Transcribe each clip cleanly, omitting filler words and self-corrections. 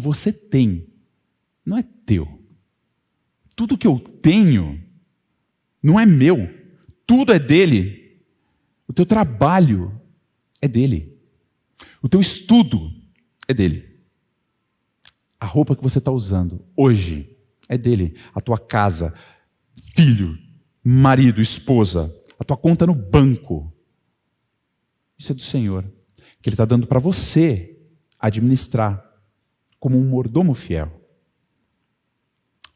você tem não é teu. Tudo que eu tenho não é meu. Tudo é dele. O teu trabalho é dele. O teu estudo é dele. A roupa que você está usando hoje é dele. A tua casa, filho, marido, esposa, a tua conta no banco, isso é do Senhor, que Ele está dando para você administrar como um mordomo fiel.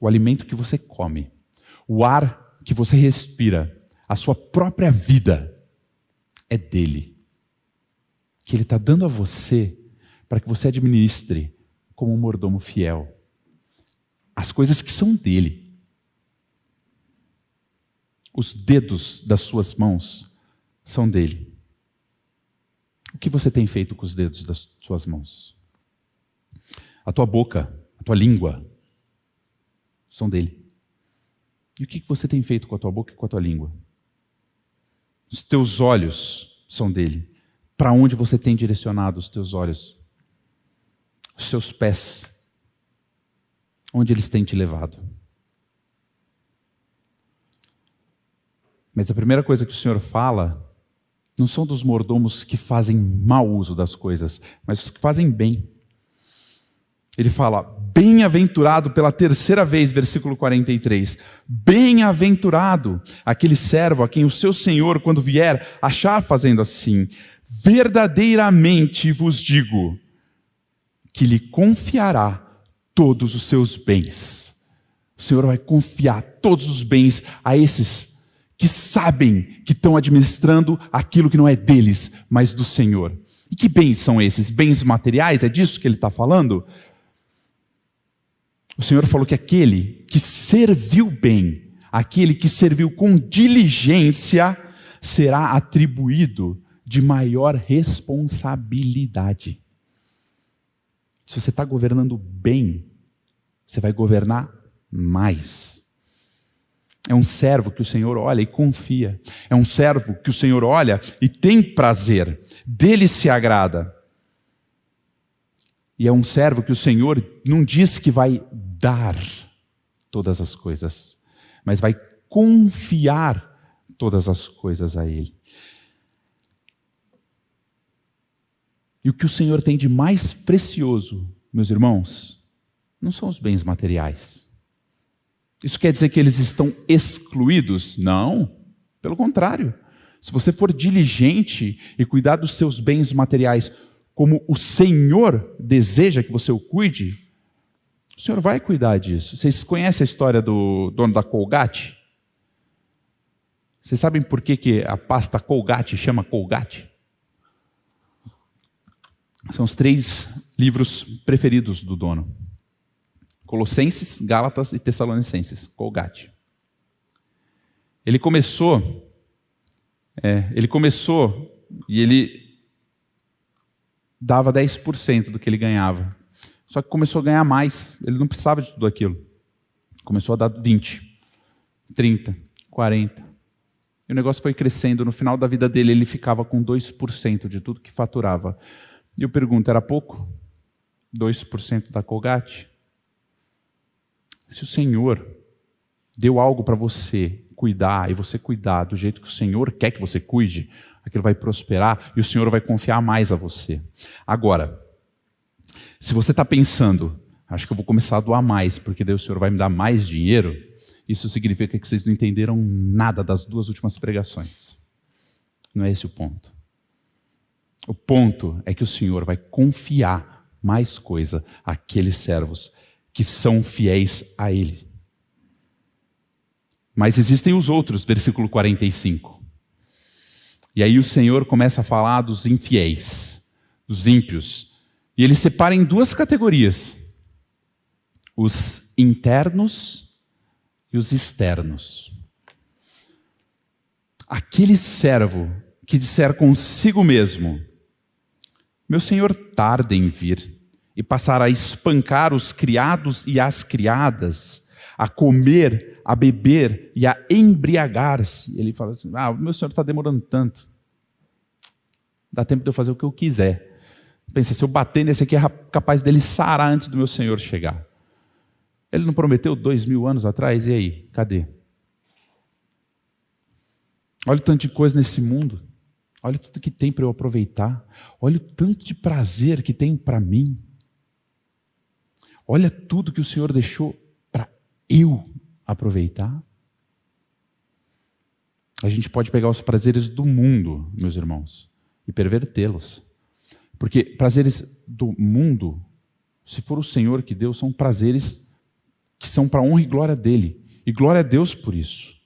O alimento que você come, o ar que você respira, a sua própria vida é dele. Que Ele está dando a você para que você administre como um mordomo fiel as coisas que são dele. Os dedos das suas mãos são dele. O que você tem feito com os dedos das suas mãos? A tua boca, a tua língua são dele. E o que você tem feito com a tua boca e com a tua língua? Os teus olhos são dele. Para onde você tem direcionado os teus olhos? Os seus pés, onde eles têm te levado? Mas a primeira coisa que o Senhor fala não são dos mordomos que fazem mau uso das coisas, mas os que fazem bem. Ele fala, bem-aventurado pela terceira vez, versículo 43. Bem-aventurado aquele servo a quem o seu Senhor, quando vier, achar fazendo assim. Verdadeiramente vos digo que lhe confiará todos os seus bens. O Senhor vai confiar todos os bens a esses que sabem que estão administrando aquilo que não é deles, mas do Senhor. E que bens são esses? Bens materiais? É disso que ele está falando? O Senhor falou que aquele que serviu bem, aquele que serviu com diligência, será atribuído de maior responsabilidade. Se você está governando bem, você vai governar mais. É um servo que o Senhor olha e confia. É um servo que o Senhor olha e tem prazer. Dele se agrada. E é um servo que o Senhor não diz que vai dar todas as coisas, mas vai confiar todas as coisas a Ele. E o que o Senhor tem de mais precioso, meus irmãos, não são os bens materiais. Isso quer dizer que eles estão excluídos? Não, pelo contrário. Se você for diligente e cuidar dos seus bens materiais como o Senhor deseja que você o cuide, o Senhor vai cuidar disso. Vocês conhecem a história do dono da Colgate? Vocês sabem por que a pasta Colgate chama Colgate? São os 3 livros preferidos do dono. Colossenses, Gálatas e Tessalonicenses, Colgate. Ele começou e ele dava 10% do que ele ganhava. Só que começou a ganhar mais, ele não precisava de tudo aquilo. Começou a dar 20, 30, 40. E o negócio foi crescendo, no final da vida dele ele ficava com 2% de tudo que faturava. E eu pergunto, era pouco? 2% da Colgate? Se o Senhor deu algo para você cuidar, e você cuidar do jeito que o Senhor quer que você cuide, aquilo vai prosperar e o Senhor vai confiar mais a você. Agora, se você está pensando, acho que eu vou começar a doar mais, porque daí o Senhor vai me dar mais dinheiro, isso significa que vocês não entenderam nada das 2 últimas pregações. Não é esse o ponto. O ponto é que o Senhor vai confiar mais coisa àqueles servos que são fiéis a Ele. Mas existem os outros, versículo 45. E aí o Senhor começa a falar dos infiéis, dos ímpios. E Ele separa em 2 categorias. Os internos e os externos. Aquele servo que disser consigo mesmo, meu Senhor tarda em vir, e passar a espancar os criados e as criadas, a comer, a beber e a embriagar-se. Ele fala assim, meu Senhor está demorando tanto. Dá tempo de eu fazer o que eu quiser. Pensa, se eu bater nesse aqui, é capaz dele sarar antes do meu Senhor chegar. Ele não prometeu 2000 anos atrás? E aí? Cadê? Olha o tanto de coisa nesse mundo. Olha tudo que tem para eu aproveitar. Olha o tanto de prazer que tem para mim. Olha tudo que o Senhor deixou para eu aproveitar. A gente pode pegar os prazeres do mundo, meus irmãos, e pervertê-los. Porque prazeres do mundo, se for o Senhor que deu, são prazeres que são para a honra e glória dele. E glória a Deus por isso.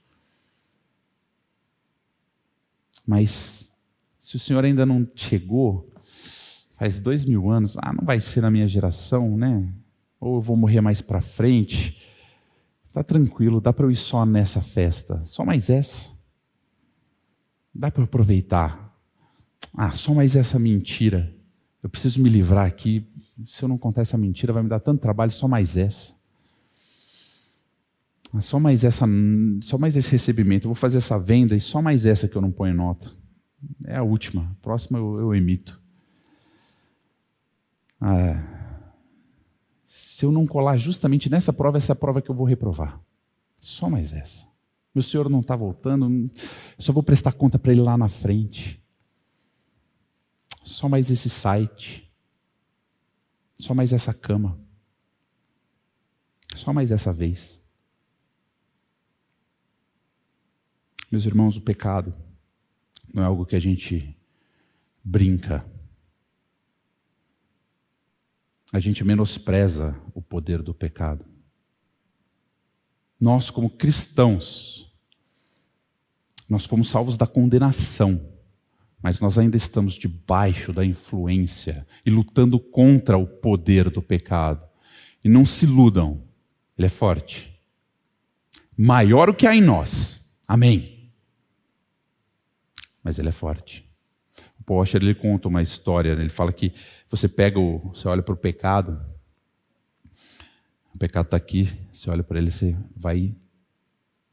Mas, se o Senhor ainda não chegou, faz 2000 anos, não vai ser na minha geração, né? Ou eu vou morrer mais para frente. Tá tranquilo, dá para eu ir só nessa festa. Só mais essa. Dá para eu aproveitar. Só mais essa mentira. Eu preciso me livrar aqui. Se eu não contar essa mentira, vai me dar tanto trabalho, só mais essa. Só mais esse recebimento. Eu vou fazer essa venda e só mais essa que eu não ponho nota. É a última. A próxima eu emito. Se eu não colar justamente nessa prova, essa é a prova que eu vou reprovar. Só mais essa. Meu Senhor não está voltando, eu só vou prestar conta para Ele lá na frente. Só mais esse site. Só mais essa cama. Só mais essa vez. Meus irmãos, o pecado não é algo que a gente brinca. A gente menospreza o poder do pecado. Nós, como cristãos, nós fomos salvos da condenação, mas nós ainda estamos debaixo da influência e lutando contra o poder do pecado. E não se iludam, ele é forte. Maior o que há em nós. Amém. Mas ele é forte. O Paul Washer, ele conta uma história, ele fala que você olha para o pecado está aqui, você olha para ele, você vai e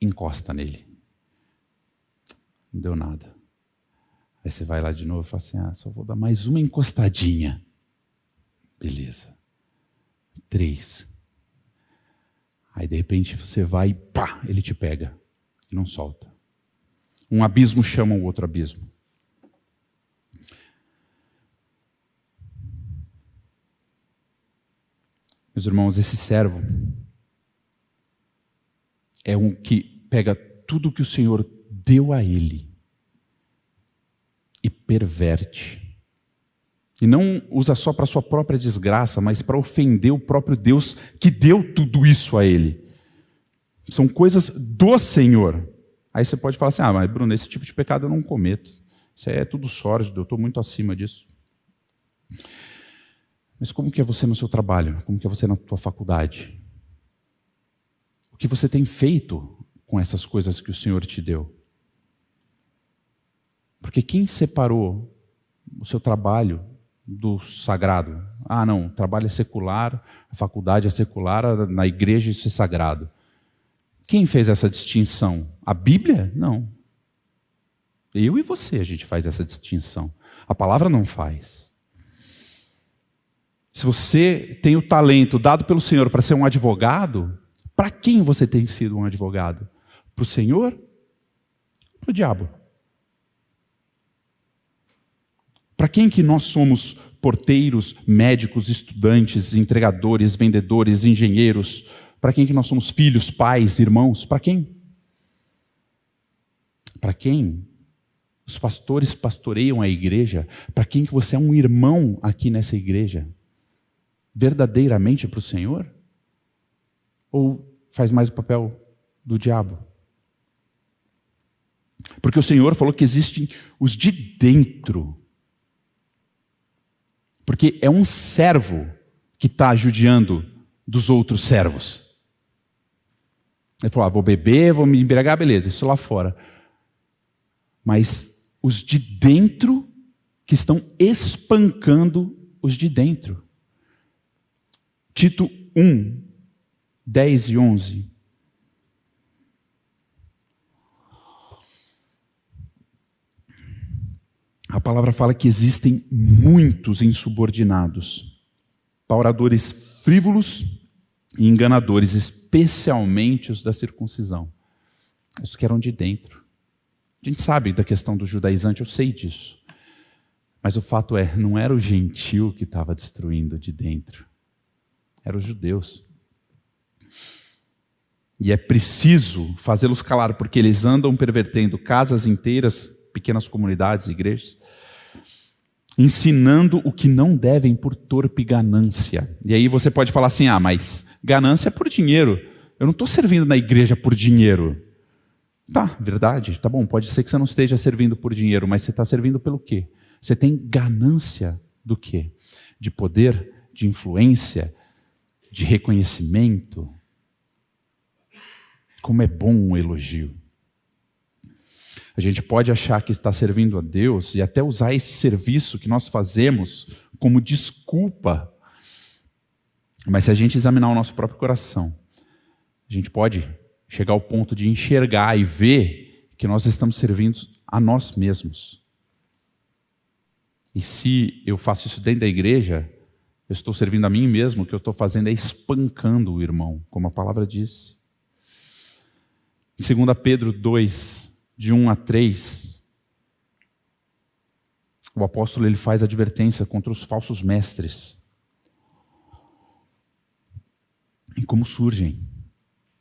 encosta nele. Não deu nada. Aí você vai lá de novo e fala assim, só vou dar mais uma encostadinha. Beleza. 3. Aí de repente você vai e pá, ele te pega. E não solta. Um abismo chama o outro abismo. Meus irmãos, esse servo é um que pega tudo que o Senhor deu a ele e perverte. E não usa só para sua própria desgraça, mas para ofender o próprio Deus que deu tudo isso a ele. São coisas do Senhor. Aí você pode falar assim, mas Bruno, esse tipo de pecado eu não cometo. Isso é tudo sórdido, eu estou muito acima disso. Mas como que é você no seu trabalho? Como que é você na tua faculdade? O que você tem feito com essas coisas que o Senhor te deu? Porque quem separou o seu trabalho do sagrado? Não, o trabalho é secular, a faculdade é secular, na igreja isso é sagrado. Quem fez essa distinção? A Bíblia? Não. Eu e você, a gente faz essa distinção. A palavra não faz. Se você tem o talento dado pelo Senhor para ser um advogado, para quem você tem sido um advogado? Para o Senhor? Para o diabo? Para quem que nós somos porteiros, médicos, estudantes, entregadores, vendedores, engenheiros? Para quem que nós somos filhos, pais, irmãos? Para quem? Para quem os pastores pastoreiam a igreja? Para quem que você é um irmão aqui nessa igreja? Verdadeiramente para o Senhor? Ou faz mais o papel do diabo? Porque o Senhor falou que existem os de dentro. Porque é um servo que está judiando dos outros servos. Ele falou, vou beber, vou me embriagar, beleza, isso lá fora. Mas os de dentro que estão espancando os de dentro. Tito 1, 10 e 11. A palavra fala que existem muitos insubordinados, pauradores frívolos e enganadores, especialmente os da circuncisão. Os que eram de dentro. A gente sabe da questão do judaizante, eu sei disso. Mas o fato é, não era o gentil que estava destruindo de dentro. Eram os judeus. E é preciso fazê-los calar, porque eles andam pervertendo casas inteiras, pequenas comunidades, igrejas, ensinando o que não devem por torpe ganância. E aí você pode falar assim, mas ganância é por dinheiro. Eu não estou servindo na igreja por dinheiro. Tá, verdade, tá bom, pode ser que você não esteja servindo por dinheiro, mas você está servindo pelo quê? Você tem ganância do quê? De poder, de influência, de reconhecimento. Como é bom um elogio. A gente pode achar que está servindo a Deus e até usar esse serviço que nós fazemos como desculpa. Mas se a gente examinar o nosso próprio coração, a gente pode chegar ao ponto de enxergar e ver que nós estamos servindo a nós mesmos. E se eu faço isso dentro da igreja, eu estou servindo a mim mesmo, o que eu estou fazendo é espancando o irmão, como a palavra diz. Em 2 Pedro 2, de 1 a 3, o apóstolo ele faz advertência contra os falsos mestres. E como surgem.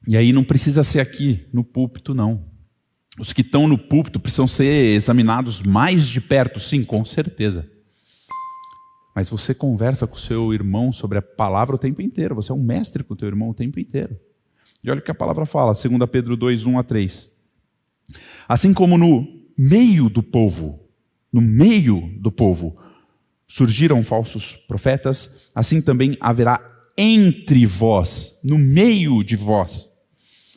E aí não precisa ser aqui, no púlpito, não. Os que estão no púlpito precisam ser examinados mais de perto, sim, com certeza. Mas você conversa com o seu irmão sobre a palavra o tempo inteiro. Você é um mestre com o teu irmão o tempo inteiro. E olha o que a palavra fala, 2 Pedro 2, 1 a 3. Assim como no meio do povo, surgiram falsos profetas, assim também haverá entre vós, no meio de vós,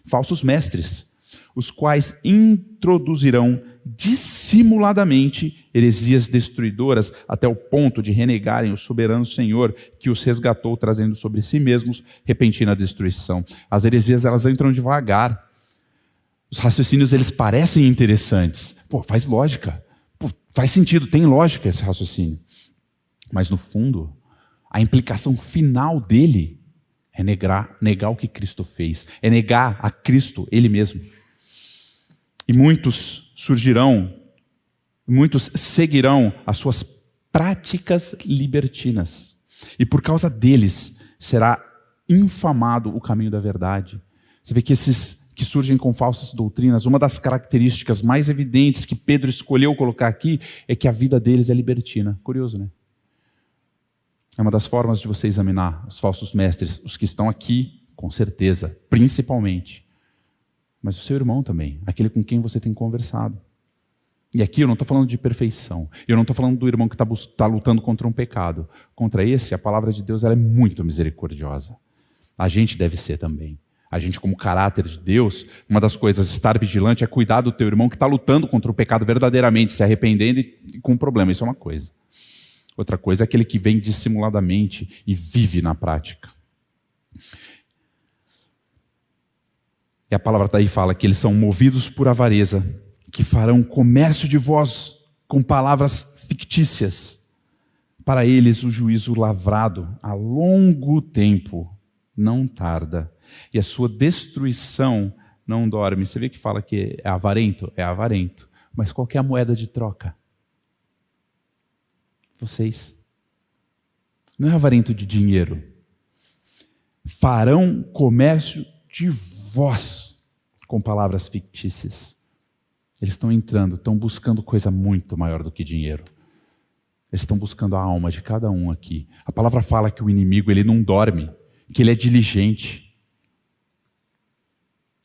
falsos mestres, os quais introduzirão dissimuladamente heresias destruidoras até o ponto de renegarem o soberano Senhor que os resgatou, trazendo sobre si mesmos repentina destruição. As heresias, elas entram devagar. Os raciocínios, eles parecem interessantes. Faz lógica. Faz sentido, tem lógica esse raciocínio. Mas no fundo, a implicação final dele é negar o que Cristo fez. É negar a Cristo, Ele mesmo. E muitos seguirão as suas práticas libertinas. E por causa deles será infamado o caminho da verdade. Você vê que esses que surgem com falsas doutrinas, uma das características mais evidentes que Pedro escolheu colocar aqui é que a vida deles é libertina. Curioso, né? É uma das formas de você examinar os falsos mestres, os que estão aqui, com certeza, principalmente. Mas o seu irmão também, aquele com quem você tem conversado. E aqui eu não estou falando de perfeição. Eu não estou falando do irmão que está lutando contra um pecado. Contra esse, a palavra de Deus ela é muito misericordiosa. A gente deve ser também. A gente, como caráter de Deus, uma das coisas, estar vigilante, é cuidar do teu irmão que está lutando contra o pecado verdadeiramente, se arrependendo e com um problema. Isso é uma coisa. Outra coisa é aquele que vem dissimuladamente e vive na prática. E a palavra daí fala que eles são movidos por avareza, que farão comércio de vós com palavras fictícias. Para eles o juízo lavrado a longo tempo não tarda, e a sua destruição não dorme. Você vê que fala que é avarento? É avarento. Mas qual que é a moeda de troca? Vocês. Não é avarento de dinheiro. Farão comércio de vós com palavras fictícias. Eles estão entrando, estão buscando coisa muito maior do que dinheiro. Eles estão buscando a alma de cada um aqui. A palavra fala que o inimigo ele não dorme, que ele é diligente.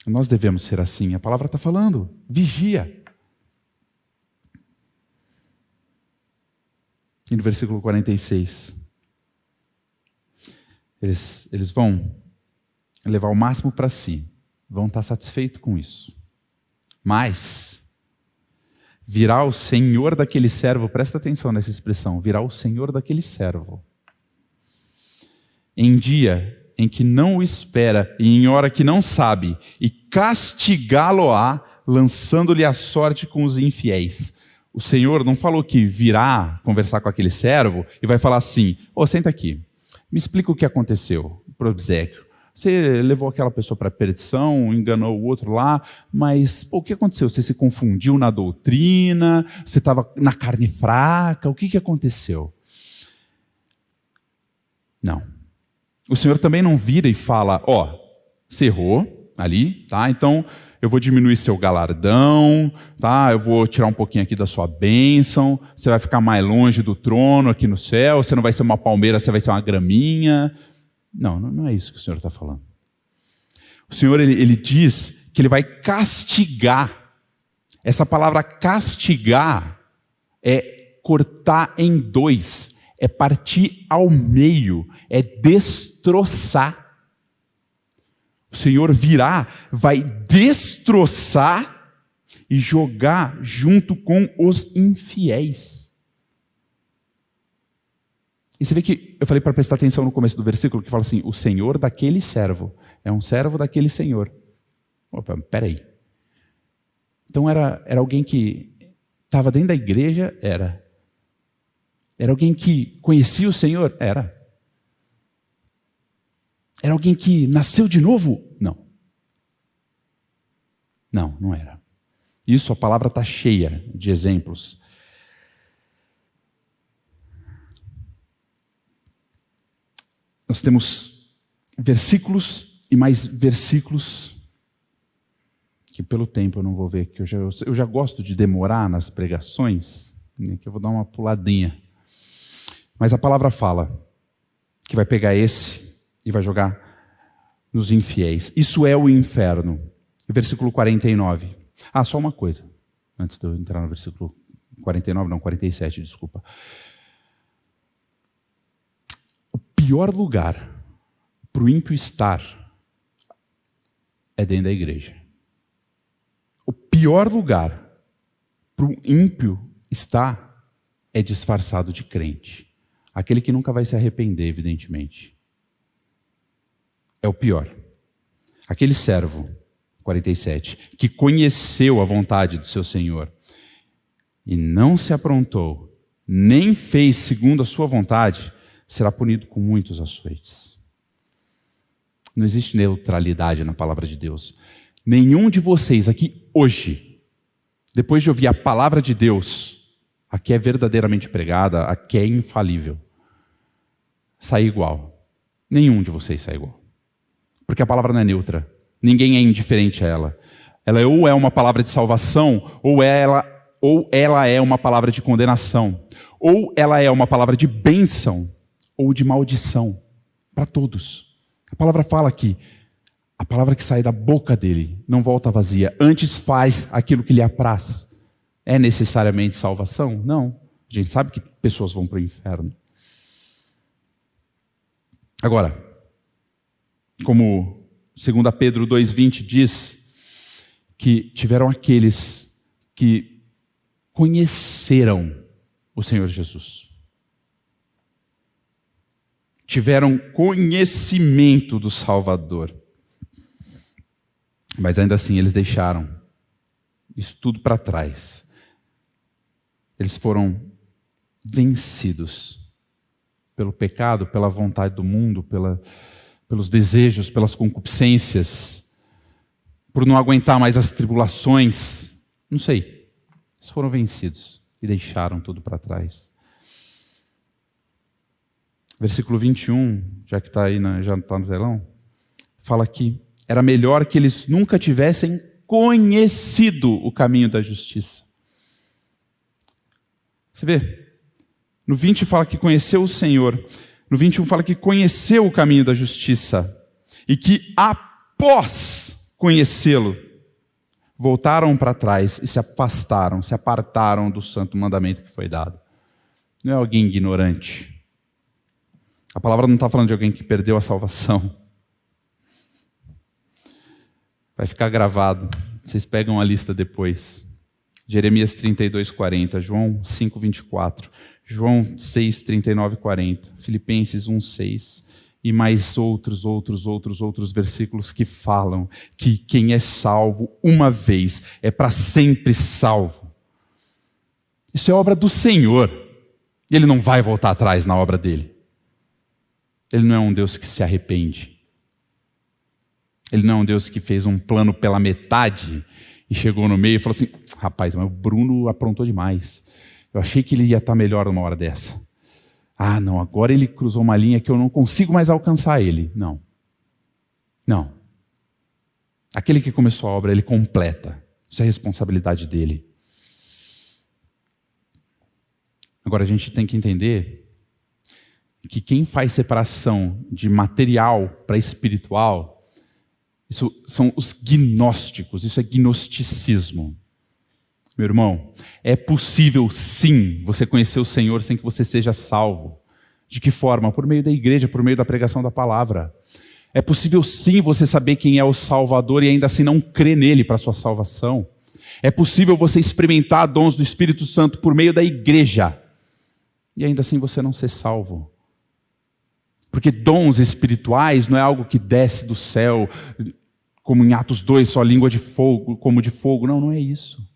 Nós devemos ser assim. A palavra está falando, vigia. E no versículo 46, eles vão levar o máximo para si, vão estar satisfeitos com isso. Mas virá o Senhor daquele servo, presta atenção nessa expressão, virá o Senhor daquele servo, em dia em que não o espera e em hora que não sabe, e castigá-lo-á, lançando-lhe a sorte com os infiéis. O Senhor não falou que virá conversar com aquele servo e vai falar assim: senta aqui, me explica o que aconteceu, pro obséquio. Você levou aquela pessoa para a perdição, enganou o outro lá, mas o que aconteceu? Você se confundiu na doutrina? Você estava na carne fraca? O que aconteceu? Não. O Senhor também não vira e fala: você errou ali, tá? Então eu vou diminuir seu galardão, tá? Eu vou tirar um pouquinho aqui da sua bênção, você vai ficar mais longe do trono aqui no céu, você não vai ser uma palmeira, você vai ser uma graminha. Não é isso que o Senhor está falando. O Senhor, ele diz que ele vai castigar. Essa palavra castigar é cortar em dois, é partir ao meio, é destroçar. O Senhor virá, vai destroçar e jogar junto com os infiéis. E você vê que eu falei para prestar atenção no começo do versículo, que fala assim: o Senhor daquele servo é um servo daquele Senhor. Opa, peraí. Então era alguém que estava dentro da igreja? Era. Era alguém que conhecia o Senhor? Era. Era alguém que nasceu de novo? Não era. Isso, a palavra está cheia de exemplos. Nós temos versículos e mais versículos, que pelo tempo eu não vou ver, que eu já gosto de demorar nas pregações, que eu vou dar uma puladinha. Mas a palavra fala que vai pegar esse e vai jogar nos infiéis. Isso é o inferno. Versículo 49. Só uma coisa, antes de eu entrar no versículo 47, desculpa. O pior lugar para o ímpio estar é dentro da igreja. O pior lugar para o ímpio estar é disfarçado de crente. Aquele que nunca vai se arrepender, evidentemente. É o pior. Aquele servo, 47, que conheceu a vontade do seu Senhor e não se aprontou, nem fez segundo a sua vontade, será punido com muitos açoites. Não existe neutralidade na palavra de Deus. Nenhum de vocês aqui hoje, depois de ouvir a palavra de Deus, a que é verdadeiramente pregada, a que é infalível, sai igual. Nenhum de vocês sai igual. Porque a palavra não é neutra. Ninguém é indiferente a ela. Ela ou é uma palavra de salvação, ou ela é uma palavra de condenação. Ou ela é uma palavra de bênção, ou de maldição. Para todos. A palavra fala que a palavra que sai da boca dele não volta vazia. Antes faz aquilo que lhe apraz. É necessariamente salvação? Não. A gente sabe que pessoas vão para o inferno. Agora, como 2 Pedro 2,20 diz, que tiveram aqueles que conheceram o Senhor Jesus. Tiveram conhecimento do Salvador. Mas ainda assim eles deixaram isso tudo para trás. Eles foram vencidos pelo pecado, pela vontade do mundo, pelos desejos, pelas concupiscências, por não aguentar mais as tribulações. Não sei. Eles foram vencidos e deixaram tudo para trás. Versículo 21, já que está aí, já está no telão, fala que era melhor que eles nunca tivessem conhecido o caminho da justiça. Você vê? No 20 fala que conheceu o Senhor. No 21 fala que conheceu o caminho da justiça. E que após conhecê-lo, voltaram para trás e se afastaram, se apartaram do santo mandamento que foi dado. Não é alguém ignorante. A palavra não está falando de alguém que perdeu a salvação. Vai ficar gravado. Vocês pegam a lista depois. Jeremias 32:40, João 5:24, João 6:39-40, Filipenses 1:6 e mais outros versículos que falam que quem é salvo uma vez é para sempre salvo. Isso é obra do Senhor. E Ele não vai voltar atrás na obra dele. Ele não é um Deus que se arrepende. Ele não é um Deus que fez um plano pela metade e chegou no meio e falou assim: rapaz, mas o Bruno aprontou demais. Eu achei que ele ia estar melhor numa hora dessa. Ah, não, agora ele cruzou uma linha que eu não consigo mais alcançar ele. Não. Não. Aquele que começou a obra, ele completa. Isso é responsabilidade dele. Agora a gente tem que entender que quem faz separação de material para espiritual, isso são os gnósticos, isso é gnosticismo. Meu irmão, é possível sim você conhecer o Senhor sem que você seja salvo. De que forma? Por meio da igreja, por meio da pregação da palavra. É possível sim você saber quem é o Salvador e ainda assim não crer nele para a sua salvação. É possível você experimentar dons do Espírito Santo por meio da igreja e ainda assim você não ser salvo. Porque dons espirituais não é algo que desce do céu, como em Atos 2, só língua de fogo, como de fogo. Não, não é isso.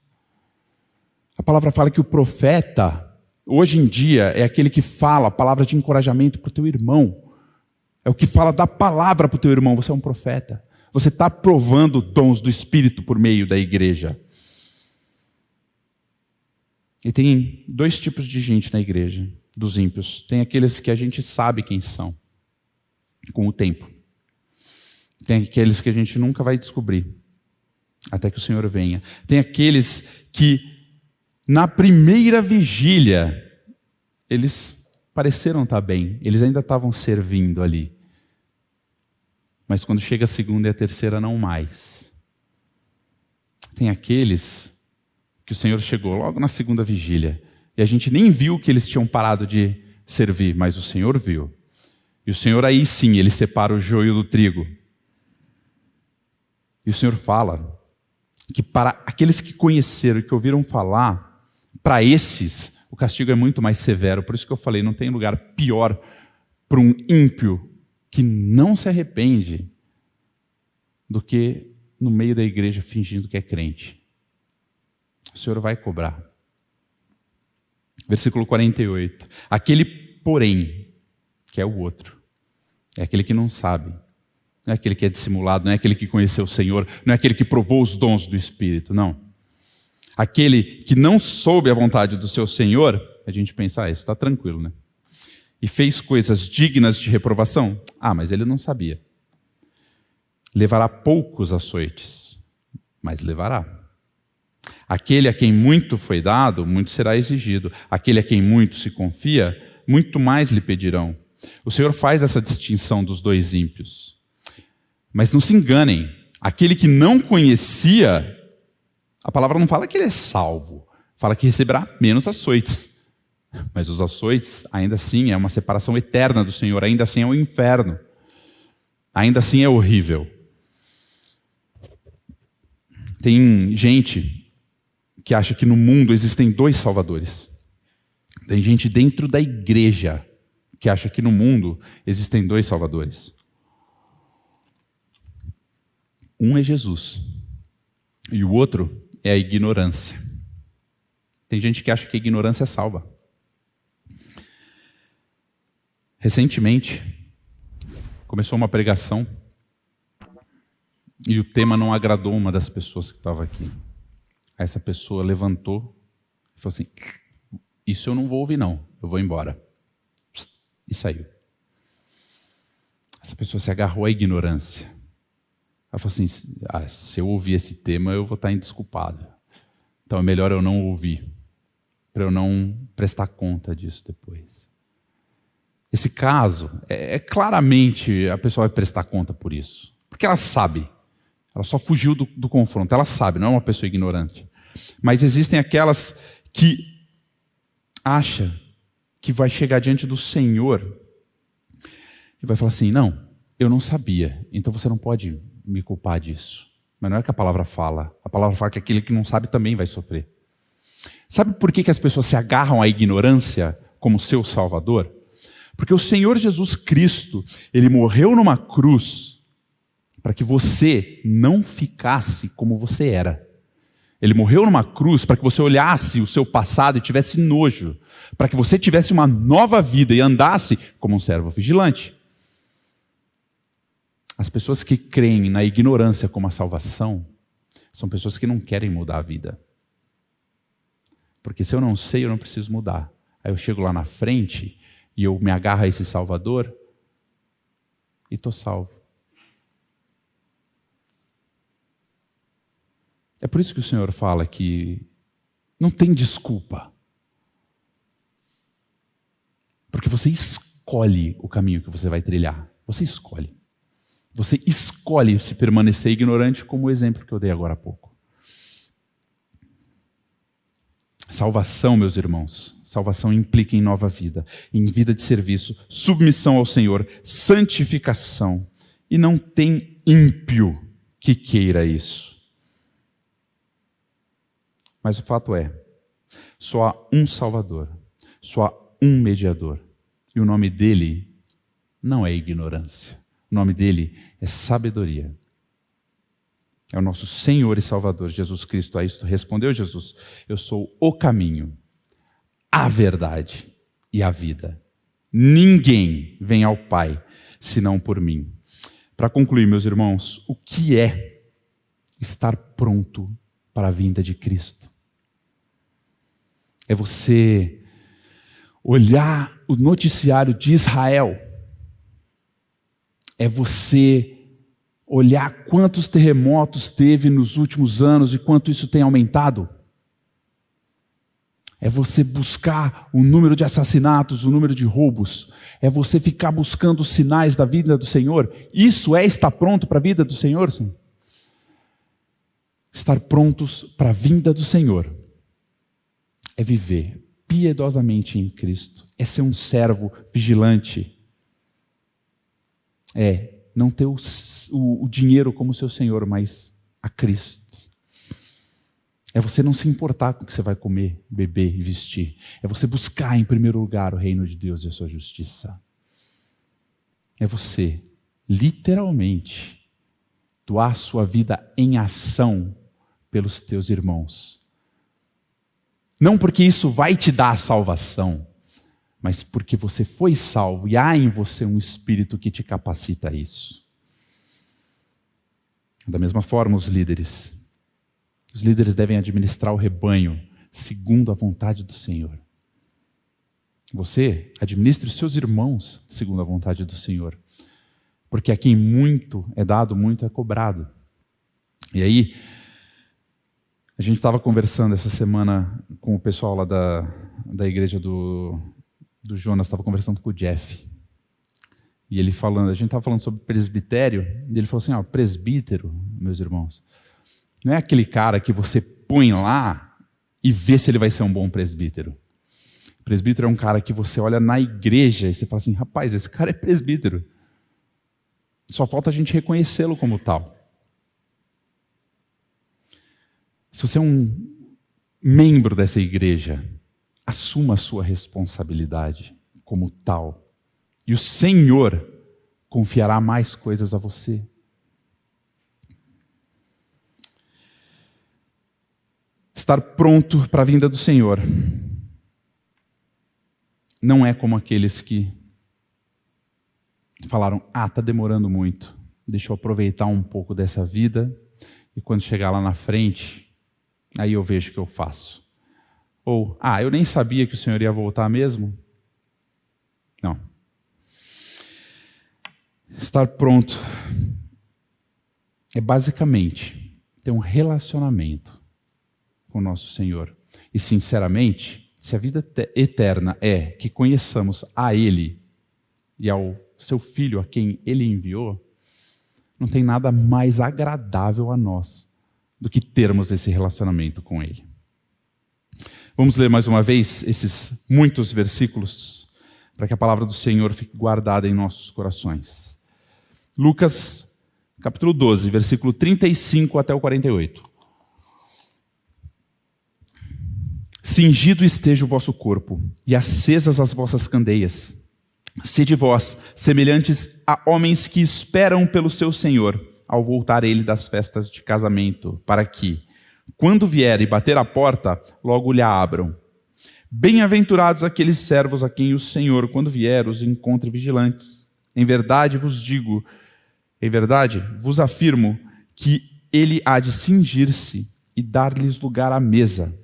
A palavra fala que o profeta, hoje em dia, é aquele que fala palavras de encorajamento para o teu irmão. É o que fala da palavra para o teu irmão. Você é um profeta. Você está provando dons do Espírito por meio da igreja. E tem dois tipos de gente na igreja, dos ímpios. Tem aqueles que a gente sabe quem são, com o tempo. Tem aqueles que a gente nunca vai descobrir, até que o Senhor venha. Tem aqueles que, na primeira vigília, eles pareceram estar bem, eles ainda estavam servindo ali. Mas quando chega a segunda e a terceira, não mais. Tem aqueles que o Senhor chegou logo na segunda vigília, e a gente nem viu que eles tinham parado de servir, mas o Senhor viu. E o Senhor aí sim, Ele separa o joio do trigo. E o Senhor fala que para aqueles que conheceram e que ouviram falar, para esses, o castigo é muito mais severo. Por isso que eu falei, não tem lugar pior para um ímpio que não se arrepende do que no meio da igreja fingindo que é crente. O Senhor vai cobrar. Versículo 48. Aquele, porém, que é o outro, é aquele que não sabe, não é aquele que é dissimulado, não é aquele que conheceu o Senhor, não é aquele que provou os dons do Espírito, não. Aquele que não soube a vontade do seu Senhor, a gente pensa, esse está tranquilo, né? E fez coisas dignas de reprovação. Mas ele não sabia. Levará poucos açoites, mas levará. Aquele a quem muito foi dado, muito será exigido. Aquele a quem muito se confia, muito mais lhe pedirão. O Senhor faz essa distinção dos dois ímpios. Mas não se enganem, aquele que não conhecia, a palavra não fala que ele é salvo, fala que receberá menos açoites. Mas os açoites, ainda assim, é uma separação eterna do Senhor, ainda assim é o inferno. Ainda assim é horrível. Tem gente que acha que no mundo existem dois salvadores. Tem gente dentro da igreja que acha que no mundo existem dois salvadores. Um é Jesus e o outro é a ignorância. Tem gente que acha que a ignorância salva. Recentemente, começou uma pregação e o tema não agradou uma das pessoas que estava aqui. Aí essa pessoa levantou e falou assim: isso eu não vou ouvir não, eu vou embora. E saiu. Essa pessoa se agarrou à ignorância. Ela falou assim: se eu ouvir esse tema eu vou estar indesculpado. Então é melhor eu não ouvir, para eu não prestar conta disso depois. Esse caso, claramente a pessoa vai prestar conta por isso. Porque ela sabe. Ela só fugiu do confronto. Ela sabe, não é uma pessoa ignorante. Mas existem aquelas que acham que vai chegar diante do Senhor e vai falar assim: não, eu não sabia, então você não pode me culpar disso. Mas não é o que a palavra fala. A palavra fala que aquele que não sabe também vai sofrer. Sabe por que as pessoas se agarram à ignorância como seu salvador? Porque o Senhor Jesus Cristo, Ele morreu numa cruz para que você não ficasse como você era. Ele morreu numa cruz para que você olhasse o seu passado e tivesse nojo, para que você tivesse uma nova vida e andasse como um servo vigilante. As pessoas que creem na ignorância como a salvação são pessoas que não querem mudar a vida. Porque se eu não sei, eu não preciso mudar. Aí eu chego lá na frente e eu me agarro a esse Salvador e estou salvo. É por isso que o Senhor fala que não tem desculpa. Porque você escolhe o caminho que você vai trilhar. Você escolhe. Você escolhe se permanecer ignorante, como o exemplo que eu dei agora há pouco. Salvação, meus irmãos, salvação implica em nova vida, em vida de serviço, submissão ao Senhor, santificação. E não tem ímpio que queira isso. Mas o fato é, só há um Salvador, só há um mediador. E o nome dele não é ignorância. O nome dele é sabedoria. É o nosso Senhor e Salvador, Jesus Cristo. A isto respondeu Jesus: eu sou o caminho, a verdade e a vida. Ninguém vem ao Pai, senão por mim. Para concluir, meus irmãos, o que é estar pronto para a vinda de Cristo? É você olhar o noticiário de Israel. É você olhar quantos terremotos teve nos últimos anos e quanto isso tem aumentado. É você buscar o número de assassinatos, o número de roubos. É você ficar buscando os sinais da vida do Senhor. Isso é estar pronto para a vida do Senhor, sim? Estar prontos para a vinda do Senhor é viver piedosamente em Cristo. É ser um servo vigilante. É não ter o dinheiro como seu Senhor, mas a Cristo. É você não se importar com o que você vai comer, beber e vestir. É você buscar em primeiro lugar o reino de Deus e a sua justiça. É você, literalmente, doar sua vida em ação pelos teus irmãos. Não porque isso vai te dar a salvação, mas porque você foi salvo e há em você um Espírito que te capacita a isso. Da mesma forma, os líderes devem administrar o rebanho segundo a vontade do Senhor. Você administre os seus irmãos segundo a vontade do Senhor. Porque a quem muito é dado, muito é cobrado. E aí, a gente estava conversando essa semana com o pessoal lá da igreja do Jonas, estava conversando com o Jeff. E ele falando, a gente estava falando sobre presbitério, e ele falou assim, presbítero, meus irmãos, não é aquele cara que você põe lá e vê se ele vai ser um bom presbítero. Presbítero é um cara que você olha na igreja e você fala assim, rapaz, esse cara é presbítero. Só falta a gente reconhecê-lo como tal. Se você é um membro dessa igreja, assuma a sua responsabilidade como tal. E o Senhor confiará mais coisas a você. Estar pronto para a vinda do Senhor não é como aqueles que falaram, está demorando muito, deixa eu aproveitar um pouco dessa vida e quando chegar lá na frente, aí eu vejo o que eu faço. Ou, eu nem sabia que o Senhor ia voltar mesmo. Não. Estar pronto é basicamente ter um relacionamento com o nosso Senhor. E sinceramente, se a vida eterna é que conheçamos a Ele e ao seu Filho a quem Ele enviou, não tem nada mais agradável a nós do que termos esse relacionamento com Ele. Vamos ler mais uma vez esses muitos versículos para que a palavra do Senhor fique guardada em nossos corações. Lucas, capítulo 12, versículo 35 até o 48. Cingido esteja o vosso corpo, e acesas as vossas candeias. Sede vós, semelhantes a homens que esperam pelo seu Senhor, ao voltar ele das festas de casamento, para que, Quando vier e bater à porta, logo lhe abram. Bem-aventurados aqueles servos a quem o Senhor, quando vier, os encontre vigilantes. Em verdade vos afirmo que ele há de cingir-se e dar-lhes lugar à mesa,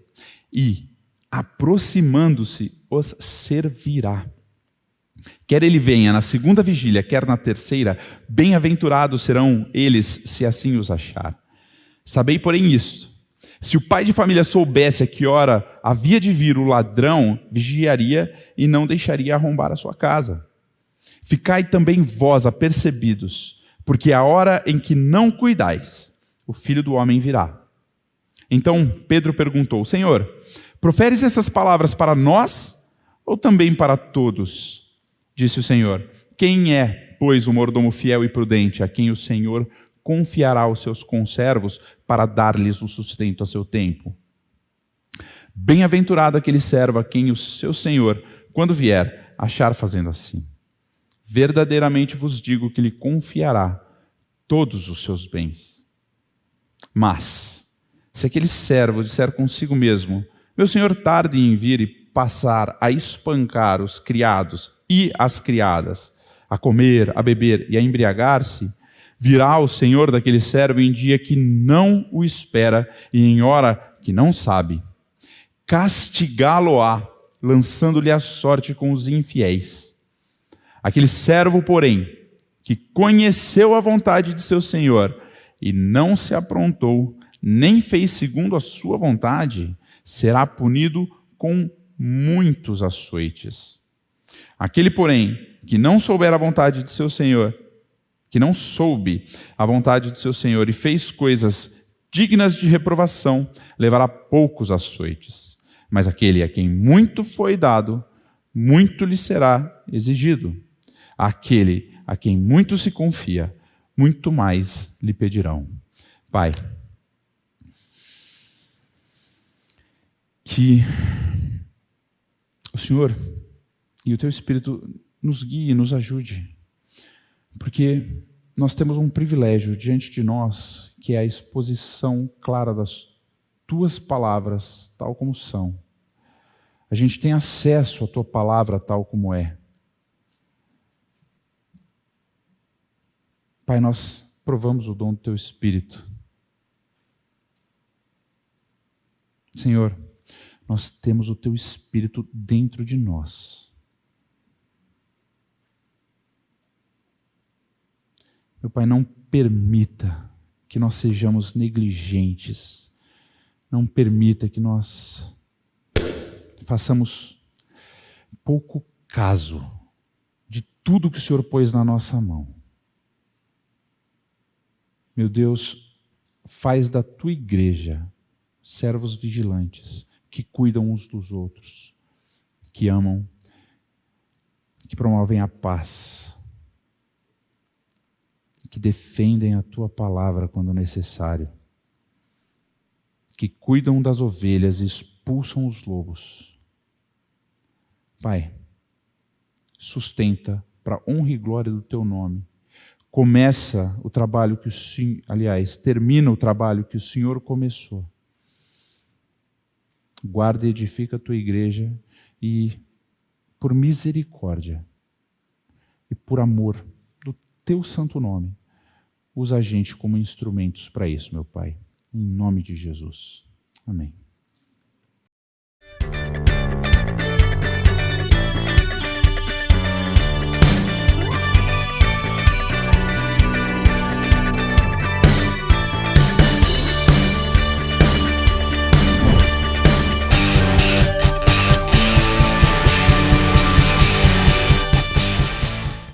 e, aproximando-se, os servirá. Quer ele venha na segunda vigília, quer na terceira, bem-aventurados serão eles, se assim os achar. Sabei, porém, isto: se o pai de família soubesse a que hora havia de vir o ladrão, vigiaria e não deixaria arrombar a sua casa. Ficai também vós apercebidos, porque a hora em que não cuidais, o Filho do Homem virá. Então Pedro perguntou: Senhor, proferes essas palavras para nós ou também para todos? Disse o Senhor: quem é, pois, o mordomo fiel e prudente, a quem o Senhor confiará os seus conservos para dar-lhes o sustento a seu tempo? Bem-aventurado aquele servo a quem o seu Senhor, quando vier, achar fazendo assim. Verdadeiramente vos digo que lhe confiará todos os seus bens. Mas, se aquele servo disser consigo mesmo: meu senhor tarde em vir, e passar a espancar os criados e as criadas, a comer, a beber e a embriagar-se, virá o senhor daquele servo em dia que não o espera e em hora que não sabe. Castigá-lo-á, lançando-lhe a sorte com os infiéis. Aquele servo, porém, que conheceu a vontade de seu senhor e não se aprontou, nem fez segundo a sua vontade, será punido com muitos açoites. Aquele, porém, que não souber a vontade de seu senhor, que não soube a vontade do seu senhor e fez coisas dignas de reprovação, levará poucos açoites. Mas aquele a quem muito foi dado, muito lhe será exigido. Aquele a quem muito se confia, muito mais lhe pedirão. Pai, que o Senhor e o Teu Espírito nos guie e nos ajude, porque nós temos um privilégio diante de nós, que é a exposição clara das Tuas palavras, tal como são. A gente tem acesso à Tua palavra tal como é. Pai, nós provamos o dom do Teu Espírito. Senhor, nós temos o Teu Espírito dentro de nós. Meu Pai, não permita que nós sejamos negligentes. Não permita que nós façamos pouco caso de tudo que o Senhor pôs na nossa mão. Meu Deus, faz da Tua igreja servos vigilantes, que cuidam uns dos outros, que amam, que promovem a paz, que defendem a Tua palavra quando necessário, que cuidam das ovelhas e expulsam os lobos. Pai, sustenta para honra e glória do Teu nome. Começa o trabalho que o Senhor, termina o trabalho que o Senhor começou. Guarda e edifica a Tua igreja e, por misericórdia e por amor do Teu santo nome, usa a gente como instrumentos para isso, meu Pai. Em nome de Jesus. Amém.